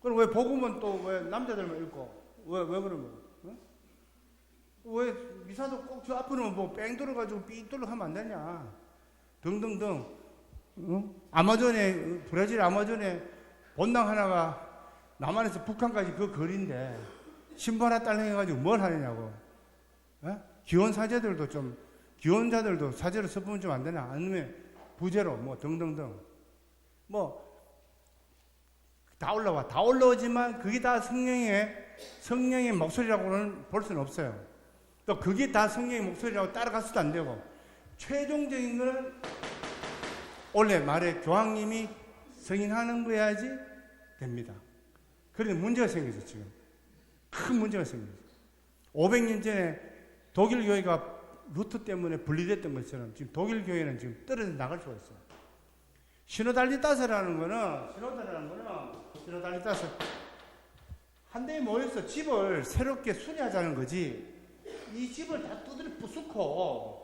그럼 왜 복음은 또 왜 남자들만 읽고 왜 그런 거예요? 왜 미사도 꼭 저 앞으로는 뭐 뺑 돌아가지고 삥 돌려 하면 안 되냐? 등등등. 아마존에 브라질 아마존에 본당 하나가 남한에서 북한까지 그 거리인데 신부 하나 딸랑해가지고 뭘 하느냐고. 기혼사제들도 좀 기혼자들도 사제로 섞으면 좀 안 되나? 아니면 부제로 뭐 등등등 뭐 다 올라와. 다 올라오지만 그게 다 성령의 목소리라고는 볼 수는 없어요. 또 그게 다 성령의 목소리라고 따라갈 수도 안 되고 최종적인 거는 원래 말에 교황님이 승인하는 거야지 됩니다. 그런데 문제가 생기죠. 지금 큰 문제가 생기죠. 500년 전에 독일 교회가 루터 때문에 분리됐던 것처럼 지금 독일 교회는 지금 떨어져 나갈 수가 있어요. 시노달리따스라는 거는 시노달리따스 한 대에 모여서 집을 새롭게 수리하자는 거지. 이 집을 다 두드려 부수고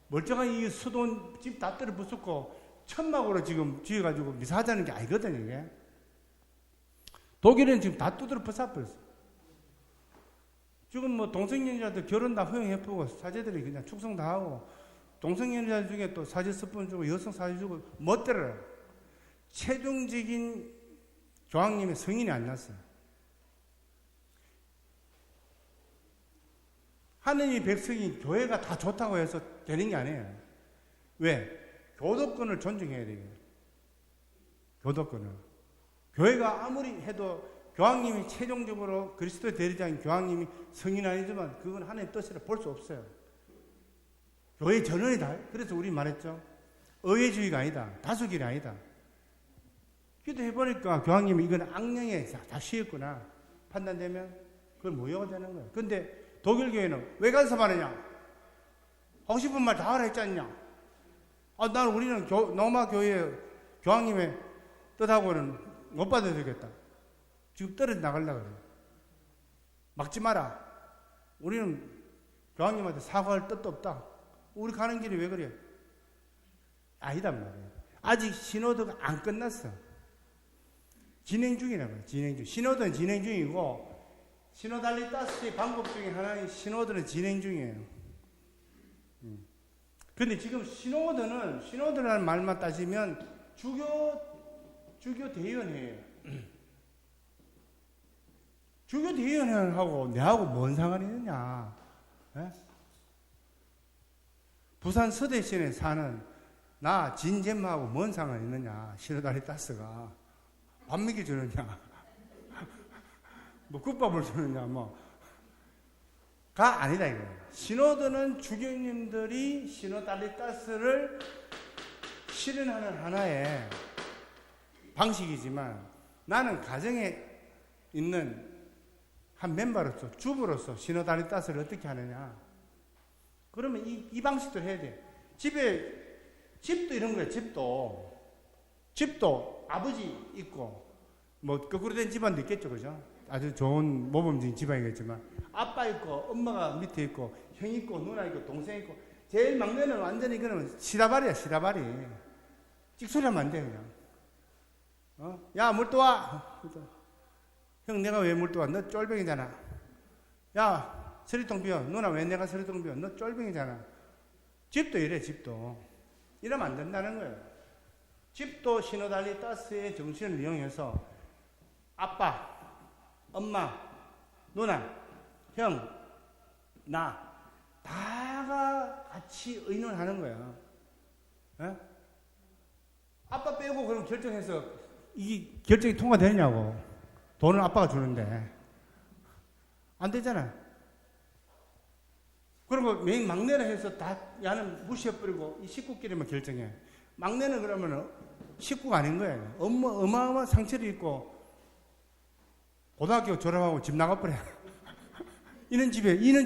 멀쩡한 이 수돈 집 다 두드려 부수고 천막으로 지금 지어가지고 미사하자는 게 아니거든요. 이게. 독일은 지금 다 두드려 부숴버렸어. 지금 뭐 동성연자들 결혼 다 허용해보고 사제들이 그냥 축성 다 하고 동성연애자 중에 또 사제스푼 주고 여성 사제 주고 멋대로 최종적인 교황님의 승인이 안 났어요. 하느님 백성이 교회가 다 좋다고 해서 되는 게 아니에요. 왜? 교도권을 존중해야 돼요. 교도권을. 교회가 아무리 해도 교황님이 최종적으로 그리스도의 대리자인 교황님이 성인 아니지만 그건 하나님의 뜻이라 볼 수 없어요. 교회 전원이다. 그래서 우리 말했죠. 의회주의가 아니다. 다수결이 아니다. 기도해보니까 교황님이 이건 악령에 다 씌었구나 판단되면 그걸 무효가 되는 거예요. 근데 독일 교회는 왜 간섭하느냐? 하고 싶은 말 다 하라 했지 않냐? 나는 우리는 로마 교회 교황님의 뜻하고는 못 받아들이겠다. 지금 떨어져 나가려고 그래요. 막지 마라. 우리는 교황님한테 사과할 뜻도 없다. 우리 가는 길이 왜 그래? 아니단 말이에요. 아직 시노드가 안 끝났어. 진행 중이라고요. 진행 중. 시노드는 진행 중이고 시노달리타스의 방법 중에 하나인 시노드는 진행 중이에요. 근데 지금 시노드라는 말만 따지면 주교 대의원회예요. 주교 대의원회하고 내하고 뭔 상관이 있느냐? 에? 부산 서대시내 사는 나 진잼하고 뭔 상관이 있느냐? 시노달리타스가 밥 먹여주느냐? 뭐 국밥을 주느냐? 가 아니다 이거예요. 시노드는 주교님들이 시노달리타스를 실현하는 하나의 방식이지만 나는 가정에 있는 한 멤버로서 주부로서 시노달리타스를 어떻게 하느냐? 그러면 이 방식도 해야 돼. 집도 이런 거예요. 집도 아버지 있고 거꾸로 된 집안도 있겠죠, 그죠? 아주 좋은 모범적인 집안이겠지만 아빠 있고 엄마가 밑에 있고 형 있고 누나 있고 동생 있고 제일 막내는 완전히 그러면 시다발이야. 찍소리하면 안 돼 그냥. 야 물 떠와. 형 내가 왜 물 떠와? 너 쫄병이잖아. 야 서리통 비워. 누나 왜 내가 서리통 비워? 너 쫄병이잖아. 집도 이래. 집도 이러면 안 된다는 거예요. 집도 시노달리타스의 정신을 이용해서 아빠 엄마, 누나, 형, 나 다가 같이 의논하는 거야. 에? 아빠 빼고 그럼 결정해서 이 결정이 통과되느냐고. 돈을 아빠가 주는데 안 되잖아. 그리고 맨 막내를 해서 다 야는 무시해버리고 이 식구끼리만 결정해. 막내는 그러면 식구가 아닌 거예요. 어마어마한 상처를 입고 고등학교 졸업하고 집 나가버려. 이런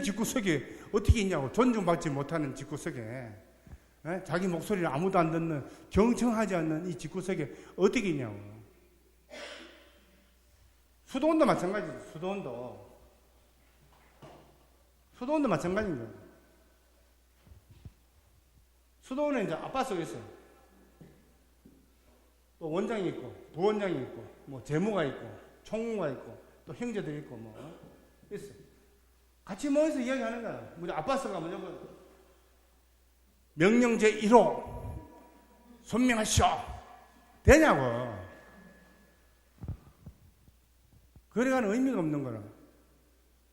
집구석에 어떻게 있냐고. 존중받지 못하는 집구석에. 자기 목소리를 아무도 안 듣는 경청하지 않는 이 집구석에 어떻게 있냐고. 수도원도 마찬가지죠. 수도원도 마찬가지인 거예요. 수도원에 이제 아빠가 있어요. 또 원장이 있고 부원장이 있고 재무가 있고 총무가 있고 또 형제들 있고 있어. 같이 모여서 이야기하는 거야. 아빠서가 명령제 1호 손명하시오. 되냐고. 그래가는 의미가 없는 거라.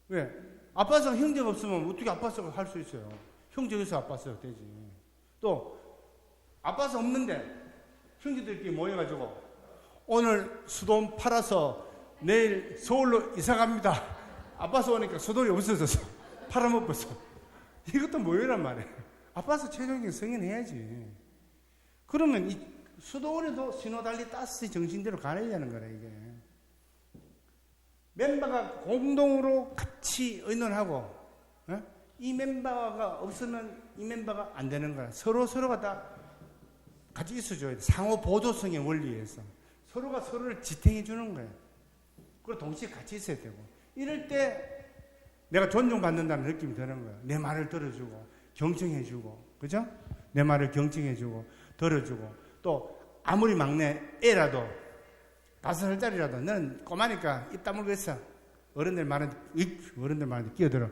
왜? 아빠서가 형제가 없으면 어떻게 아빠서가 할 수 있어요? 형제가 있어 아빠서가 되지. 또 아빠서 없는데 형제들끼리 모여가지고 오늘 수돈 팔아서 내일 서울로 이사 갑니다. 아빠서 오니까 수돈이 없어져서 팔아먹었어. 이것도 모여란 말이에요. 아빠서 최종적인 승인해야지. 그러면 이 수도원에도 시노달리타스의 정신대로 가야 되는 거라 이게. 멤버가 공동으로 같이 의논하고 이 멤버가 없으면 이 멤버가 안 되는 거야. 서로가 다 같이 있어줘야 돼. 상호 보조성의 원리에서 서로가 서로를 지탱해 주는 거예요. 그리고 동시에 같이 있어야 되고. 이럴 때 내가 존중받는다는 느낌이 드는 거예요. 내 말을 들어주고 경청해 주고, 그죠? 내 말을 경청해 주고 들어주고. 또 아무리 막내 애라도 5살짜리라도 너는 꼬마니까 입 다물고 있어. 어른들 말한테 끼어들어.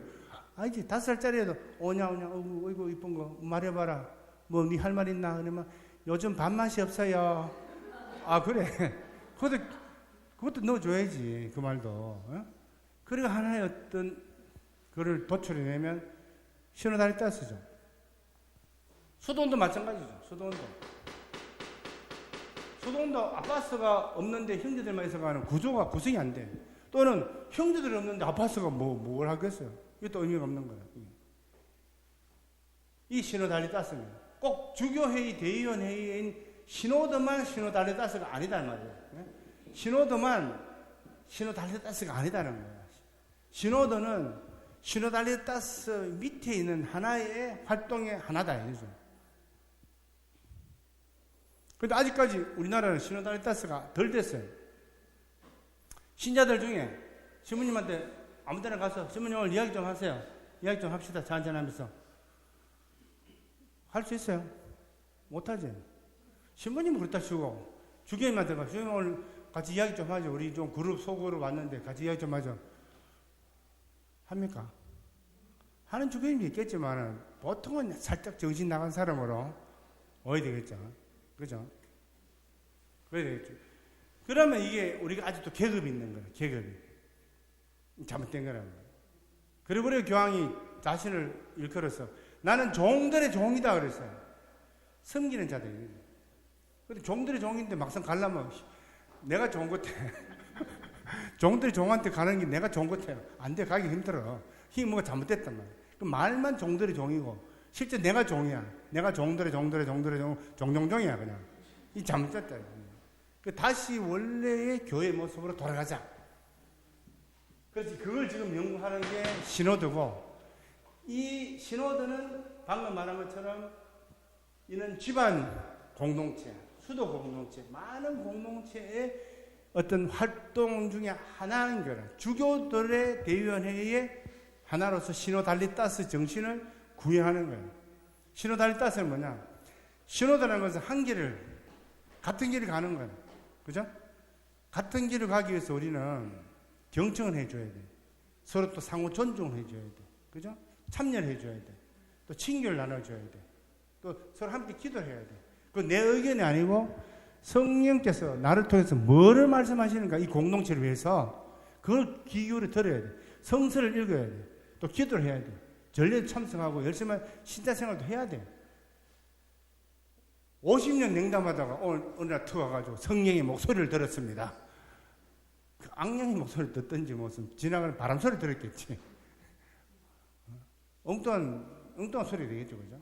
이제 5살짜리라도 오냐 어이구 이쁜 거 말해봐라. 뭐 네 할 말 있나? 그러면 요즘 밥맛이 없어요. 아 그래. 그것도 넣어줘야지 그 말도. 어? 그리고 하나의 어떤 그를 도출해내면 신호단이 따스죠. 수도원도 마찬가지죠. 수도원도 아파트가 없는데 형제들만 있어가는 구조가 구성이 안 돼. 또는 형제들이 없는데 아파트가 뭘 하겠어요. 이것도 의미가 없는 거예요. 이 신호단이 땄습니다. 꼭 주교회의 대의원회의인 신호드만 신호단이 따스가 아니다는 말이에요. 신호드만 신호단이 따스가 아니다는 거예요. 신호드는 신호단이 따스 밑에 있는 하나의 활동의 하나다. 이거죠. 그런데 아직까지 우리나라는 신호단이 따스가 덜 됐어요. 신자들 중에 신부님한테 아무 데나 가서 신부님 오늘 이야기 좀 하세요. 이야기 좀 합시다. 차 한잔하면서. 할 수 있어요? 못하지. 신부님은 그렇다 치고 주교님한테 가서 주교님 오늘 같이 이야기 좀 하죠. 우리 좀 그룹 소그룹 왔는데 같이 이야기 좀 하죠. 합니까? 하는 주교님이 있겠지만 보통은 살짝 정신 나간 사람으로 오야 되겠죠. 그죠? 그래야 되겠죠. 그러면 이게 우리가 아직도 계급이 있는 거예요. 계급이. 잘못된 거라는 거예요. 그리고 교황이 자신을 일컬어서 나는 종들의 종이다 그랬어요. 섬기는 자들이. 근데 종들의 종인데 막상 가려면 내가 종 같아. 종들이 종한테 가는 게 내가 종 같아요. 안 돼. 가기 힘들어. 힘이 뭐가 잘못됐단 말이야. 그 말만 종들의 종이고 실제 내가 종이야. 내가 종들의 종이야 그냥. 이 잘못됐다. 다시 원래의 교회 모습으로 돌아가자. 그래서 그걸 지금 연구하는 게 신호드고, 이 신호드는 방금 말한 것처럼 이는 집안 공동체, 수도 공동체, 많은 공동체의 어떤 활동 중에 하나인 거라. 주교들의 대의원회의의 하나로서 시노달리타스 정신을 구현하는 거예요. 시노달리타스는 뭐냐? 시노드라는 것은 한 길을, 같은 길을 가는 거예요. 그죠? 같은 길을 가기 위해서 우리는 경청을 해줘야 돼. 서로 또 상호 존중을 해줘야 돼. 그죠? 참여를 해줘야 돼. 또 친교를 나눠줘야 돼. 또 서로 함께 기도를 해야 돼. 그 내 의견이 아니고 성령께서 나를 통해서 뭐를 말씀하시는가, 이 공동체를 위해서 그걸 귀 기울여 들어야 돼. 성서를 읽어야 돼. 또 기도를 해야 돼. 전례에 참석하고 열심히 신자생활도 해야 돼. 50년 냉담하다가 오늘 어느 날 들어와가지고 성령의 목소리를 들었습니다. 그 악령의 목소리를 듣든지 무슨 지나가는 바람 소리 들었겠지. 엉뚱한 소리 되겠죠, 그죠?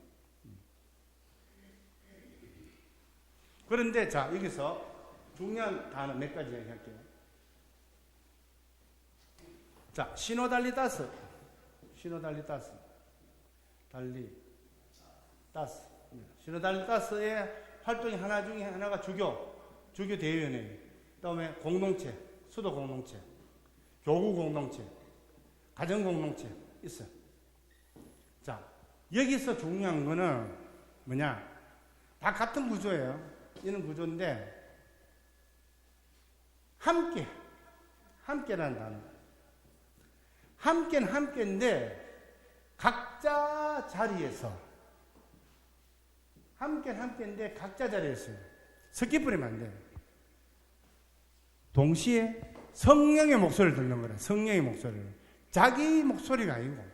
그런데 자, 여기서 중요한 단어 몇 가지 얘기할게요. 자, 시노달리타스, 시노달리타스의 활동이 하나 중에 하나가 주교 대의원회, 그다음에 공동체, 수도 공동체, 교구 공동체, 가정 공동체 있어요. 자, 여기서 중요한 거는 뭐냐? 다 같은 구조예요. 이런 구조인데 함께라는 단어. 함께는 함께인데 각자 자리에서 섞여버리면 안 돼. 동시에 성령의 목소리를 듣는 거라. 성령의 목소리를. 자기 목소리가 아니고,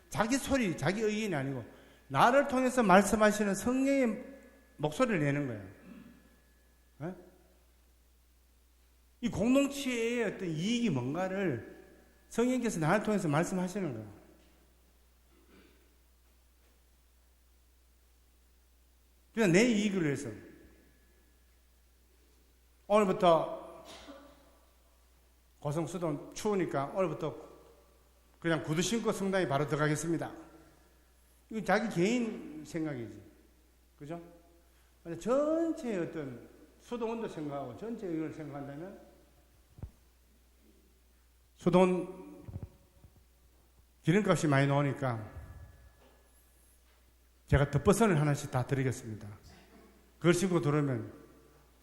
자기 소리, 자기 의견이 아니고 나를 통해서 말씀하시는 성령의 목소리를 내는 거예요. 네? 이 공동체의 어떤 이익이 뭔가를 성령께서 나를 통해서 말씀하시는 거예요. 그냥 내 이익을 위해서. 오늘부터 고성수도 추우니까 오늘부터 그냥 구두 신고 성당에 바로 들어가겠습니다. 이거 자기 개인 생각이지. 그죠? 전체의 어떤 수도원도 생각하고 전체 이걸 생각한다면 수도원 기름값이 많이 나오니까 제가 덮버선을 하나씩 다 드리겠습니다. 그걸 신고 들어오면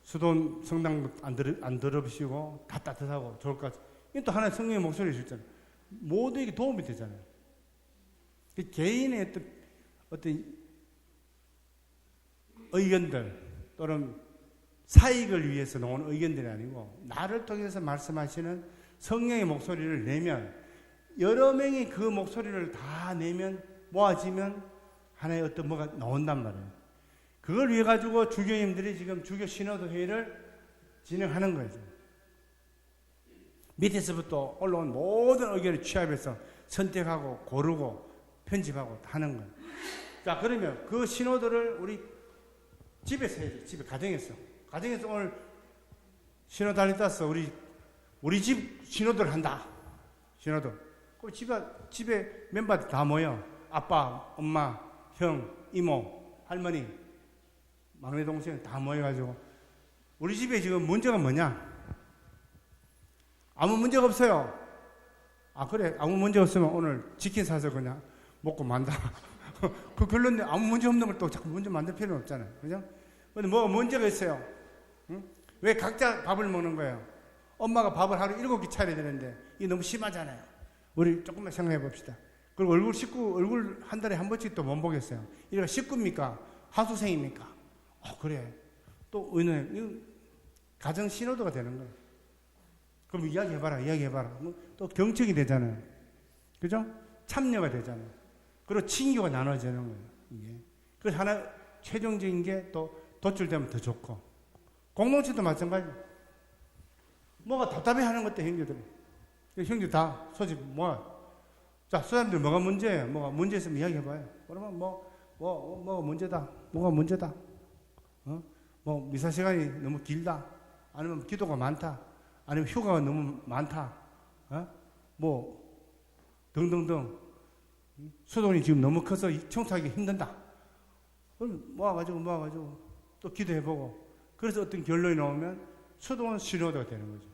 수도원 성당 안 들어보시고 다 따뜻하고 좋을 것 같아요. 이게 또 하나의 성령의 목소리를 주잖아요. 모두에게 도움이 되잖아요. 개인의 어떤 의견들 또는 사익을 위해서 나오는 의견들이 아니고 나를 통해서 말씀하시는 성령의 목소리를 내면 여러 명이 그 목소리를 다 내면 모아지면 하나의 어떤 뭐가 나온단 말이에요. 그걸 위해 가지고 주교님들이 지금 주교 시노드 회의를 진행하는 거죠. 밑에서부터 올라온 모든 의견을 취합해서 선택하고 고르고 편집하고 하는 거예요. 자, 그러면 그 시노드를 우리 집에서 해야죠. 집에, 가정에서 오늘 시노드 할리다스 우리 집 시노드를 한다. 시노드. 그 집에 멤버들 다 모여. 아빠, 엄마, 형, 이모, 할머니, 막내 동생 다 모여가지고 우리 집에 지금 문제가 뭐냐? 아무 문제가 없어요. 아, 그래. 아무 문제 없으면 오늘 치킨 사서 그냥 먹고 만다. 그 결론데 아무 문제 없는 걸 또 자꾸 문제 만들 필요는 없잖아요. 그죠? 근데 뭐가 문제가 있어요. 응? 왜 각자 밥을 먹는 거예요? 엄마가 밥을 하루 7끼 차려야 되는데 이게 너무 심하잖아요. 우리 조금만 생각해 봅시다. 그리고 얼굴 한 달에 한 번씩 또 못 보겠어요. 이래가 식구입니까? 하수생입니까? 그래. 또 의논, 가정 신호도가 되는 거예요. 그럼 이야기해봐라. 또 경청이 되잖아요. 그죠? 참여가 되잖아요. 그리고 친교가 나눠지는 거예요. 이게. 그래서 하나, 최종적인 게 또 도출되면 더 좋고. 공동체도 마찬가지. 뭐가 답답해 하는 것도 형제들이. 형제 다 소집 모아. 자, 사람들 뭐가 문제예요? 뭐가 문제 있으면 이야기해봐요. 그러면 뭐가 문제다. 뭐가 문제다. 뭐 미사 시간이 너무 길다. 아니면 기도가 많다. 아니면 휴가가 너무 많다. 뭐 등등등. 수돈이 지금 너무 커서 청소하기 힘든다. 그럼 모아가지고 또 기도해보고. 그래서 어떤 결론이 나오면 수돈 신호가 되는 거죠.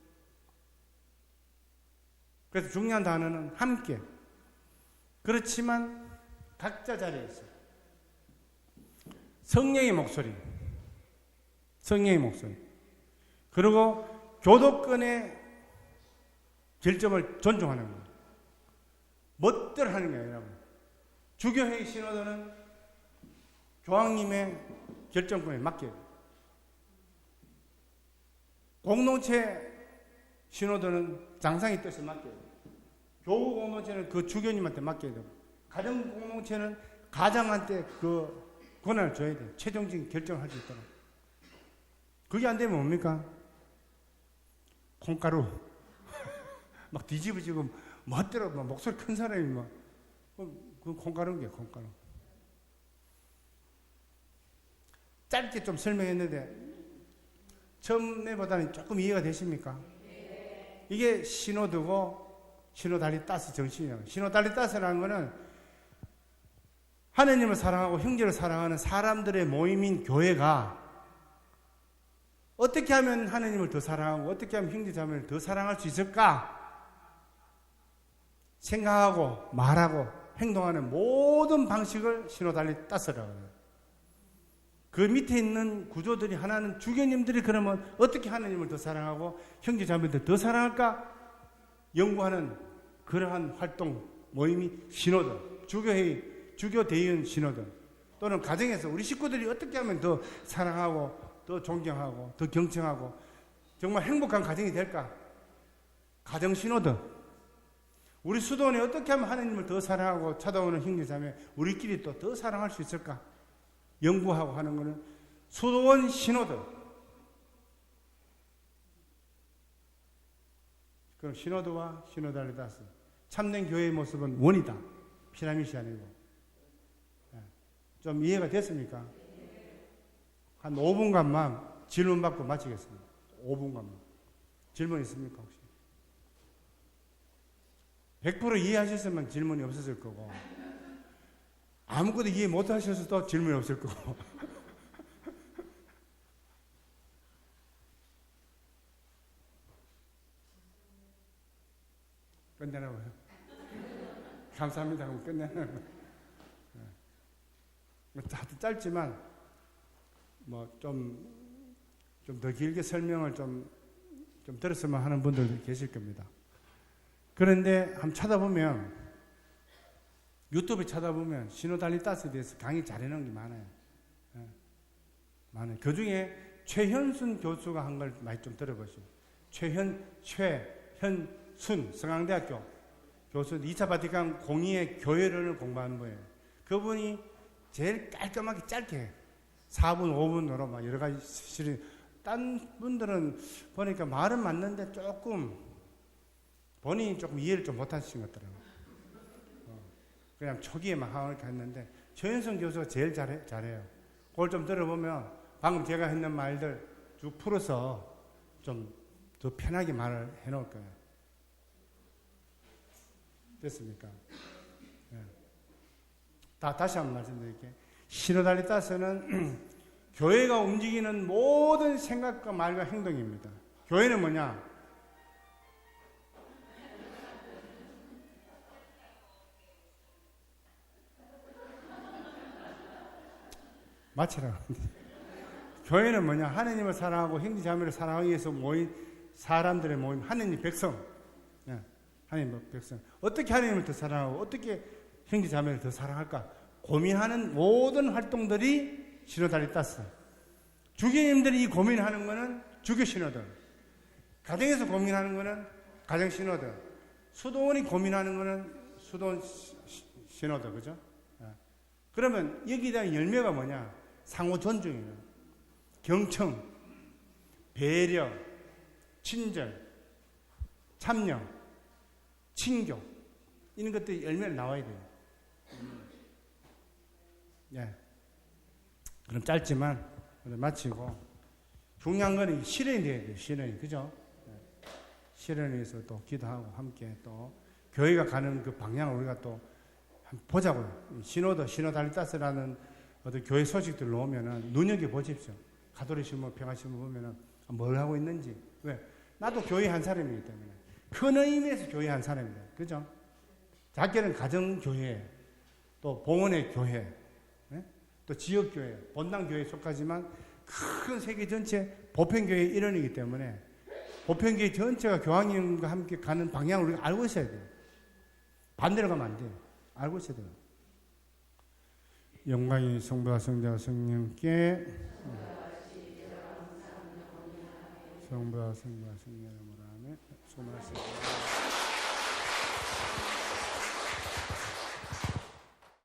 그래서 중요한 단어는 함께. 그렇지만 각자 자리에 있어요. 성령의 목소리. 그리고 교도권의 결정을 존중하는 거예요. 멋대로 하는 게 아니라 주교회의 신호도는 교황님의 결정권에 맡겨야 돼요. 공동체 신호도는 장상의 뜻에 맡겨야 돼요. 교우 공동체는 그 주교님한테 맡겨야 되고, 가정 공동체는 가장한테 그 권한을 줘야 돼요. 최종적인 결정을 할 수 있도록. 그게 안 되면 뭡니까? 콩가루. 막 뒤집어지고, 멋대로 막 목소리 큰 사람이 막, 그 콩가루인 게 콩가루. 짧게 좀 설명했는데, 처음에보다는 조금 이해가 되십니까? 이게 시노드고, 시노달리따스 정신이에요. 시노달리따스라는 거는 하느님을 사랑하고 형제를 사랑하는 사람들의 모임인 교회가 어떻게 하면 하느님을 더 사랑하고 어떻게 하면 형제자매를 더 사랑할 수 있을까? 생각하고 말하고 행동하는 모든 방식을 시노달리따스라고 해요. 그 밑에 있는 구조들이 하나는 주교님들이 그러면 어떻게 하느님을 더 사랑하고 형제자매들 더 사랑할까? 연구하는 그러한 활동, 모임이 시노드, 주교회의, 주교대의원 시노드 또는 가정에서 우리 식구들이 어떻게 하면 더 사랑하고 더 존경하고 더 경청하고 정말 행복한 가정이 될까? 가정 시노드. 우리 수도원이 어떻게 하면 하나님을 더 사랑하고 찾아오는 형제자매 우리끼리 또 더 사랑할 수 있을까? 연구하고 하는 것은 수도원 시노드. 그럼 시노드와 시노달리다스. 참된 교회의 모습은 원이다. 피라미드이 아니고. 좀 이해가 됐습니까? 한 5분간만 질문 받고 마치겠습니다. 5분간만. 질문 있습니까, 혹시? 100% 이해하셨으면 질문이 없었을 거고, 아무것도 이해 못 하셨어도 질문이 없을 거고. 끝내라고요. 감사합니다. 그럼 끝내라고요. 짧지만, 좀 더 길게 설명을 좀 들었으면 하는 분들도 계실 겁니다. 그런데 한번 찾아보면, 유튜브 찾아보면, 시노달리따스에 대해서 강의 잘해놓은 게 많아요. 많아요. 그 중에 최현순 교수가 한 걸 많이 좀 들어보시죠. 최현순 성황대학교 교수 2차 바티칸 공의의 교회론을 공부한 거예요. 그분이 제일 깔끔하게 짧게 4분, 5분으로 막 여러 가지 실이, 딴 분들은 보니까 말은 맞는데 조금 본인이 조금 이해를 좀 못하신 것 같더라고요. 그냥 초기에만 하니까 했는데 최현순 교수가 제일 잘해요. 그걸 좀 들어보면 방금 제가 했는 말들 쭉 풀어서 좀 더 편하게 말을 해놓을 거예요. 됐습니까? 네. 다시 한번 말씀드릴게요. 시노달리타스는 교회가 움직이는 모든 생각과 말과 행동입니다. 교회는 뭐냐? 마치라고. 교회는 뭐냐? 하느님을 사랑하고 형제자매를 사랑하기 위해서 모인 사람들의 모임, 하느님 백성. 네, 하느님 백성. 어떻게 하느님을 더 사랑하고 어떻게 형제자매를 더 사랑할까? 고민하는 모든 활동들이 시노달리타스. 주교님들이 이 고민하는 거는 주교 신호들. 가정에서 고민하는 거는 가정 신호들. 수도원이 고민하는 거는 수도원 신호들. 그죠? 네. 그러면 여기에 대한 열매가 뭐냐? 상호 존중이에요. 경청, 배려, 친절, 참여, 친교. 이런 것들이 열매를 나와야 돼요. 예. 그럼 짧지만 마치고 중요한 거는 실현이 돼야 돼요. 실현이. 그죠? 예. 실현에 의해서 또 기도하고 함께 또 교회가 가는 그 방향을 우리가 또 한번 보자고요. 시노달리타스라는 어떤 교회 소식들 놓으면은 눈여겨보십시오. 가톨릭 신문, 평화신문 보면은 뭘 하고 있는지. 왜? 나도 교회 한 사람이기 때문에. 큰 의미에서 교회 한 사람입니다. 그죠? 작게는 가정교회, 또 봉헌의 교회, 또 지역교회, 본당교회에 속하지만 큰 세계 전체 보편교회의 일원이기 때문에 보편교회 전체가 교황님과 함께 가는 방향을 우리가 알고 있어야 돼요. 반대로 가면 안 돼요. 알고 있어야 돼요. 영광이 성부와 성자와 성령께 성부와 성자와 성령으로 하며 수고하셨습니다.